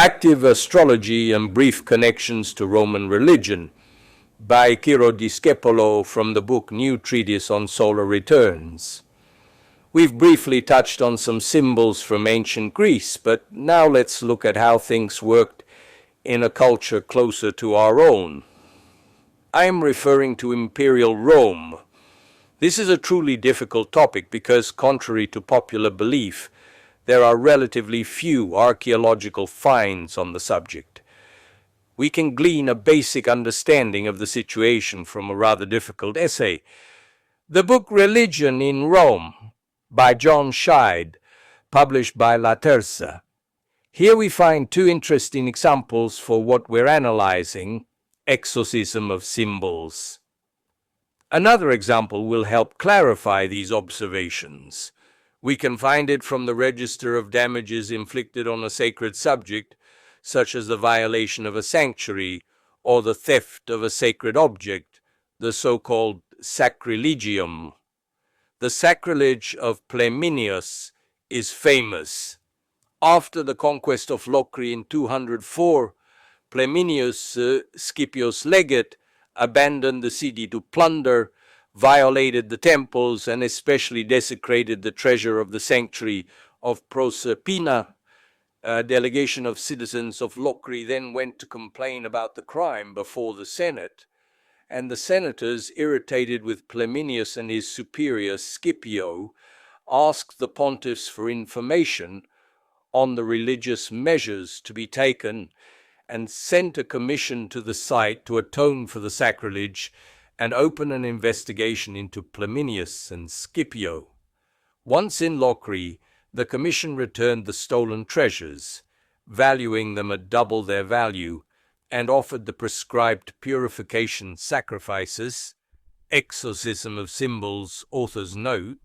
Active Astrology and Brief Connections to Roman Religion by Ciro Discepolo from the book New Treatise on Solar Returns. We've briefly touched on some symbols from ancient Greece, but now let's look at how things worked in a culture closer to our own. I am referring to Imperial Rome. This is a truly difficult topic because, contrary to popular belief, there are relatively few archaeological finds on the subject. We can glean a basic understanding of the situation from a rather difficult essay. The book Religion in Rome by John Scheid, published by La Terza. Here we find two interesting examples for what we're analyzing: exorcism of symbols. Another example will help clarify these observations. We can find it from the register of damages inflicted on a sacred subject, such as the violation of a sanctuary or the theft of a sacred object, the so-called sacrilegium. The sacrilege of Plaminius is famous. After the conquest of Locri in 204, Plaminius, Scipio's legate, abandoned the city to plunder, violated the temples, and especially desecrated the treasure of the sanctuary of Proserpina. A delegation of citizens of Locri then went to complain about the crime before the Senate, and the senators, irritated with Plaminius and his superior Scipio, asked the pontiffs for information on the religious measures to be taken and sent a commission to the site to atone for the sacrilege and open an investigation into Plaminius and Scipio. Once in Locri, the commission returned the stolen treasures, valuing them at double their value, and offered the prescribed purification sacrifices, exorcism of symbols, author's note.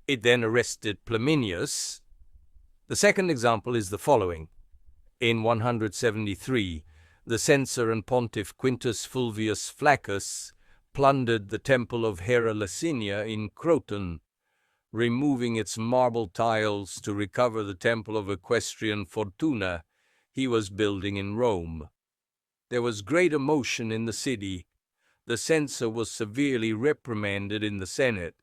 It then arrested Plaminius. The second example is the following. In 173, the censor and pontiff Quintus Fulvius Flaccus plundered the temple of Hera Lacinia in Croton, removing its marble tiles to recover the temple of equestrian Fortuna he was building in Rome. There was great emotion in the city. The censor was severely reprimanded in the Senate,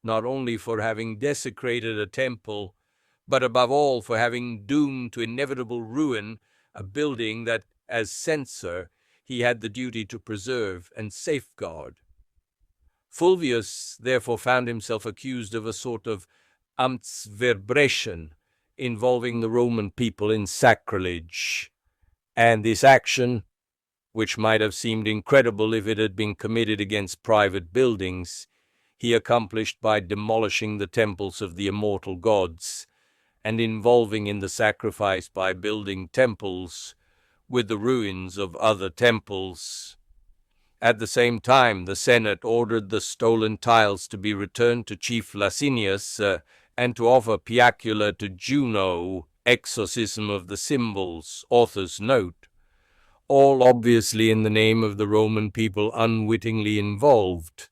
not only for having desecrated a temple, but above all for having doomed to inevitable ruin a building that, as censor, he had the duty to preserve and safeguard. Fulvius therefore found himself accused of a sort of Amtsverbrechen involving the Roman people in sacrilege, and this action, which might have seemed incredible if it had been committed against private buildings, he accomplished by demolishing the temples of the immortal gods and involving in the sacrifice by building temples with the ruins of other temples. At the same time, the Senate ordered the stolen tiles to be returned to Chief Licinius and to offer piacula to Juno, exorcism of the symbols, author's note, all obviously in the name of the Roman people unwittingly involved.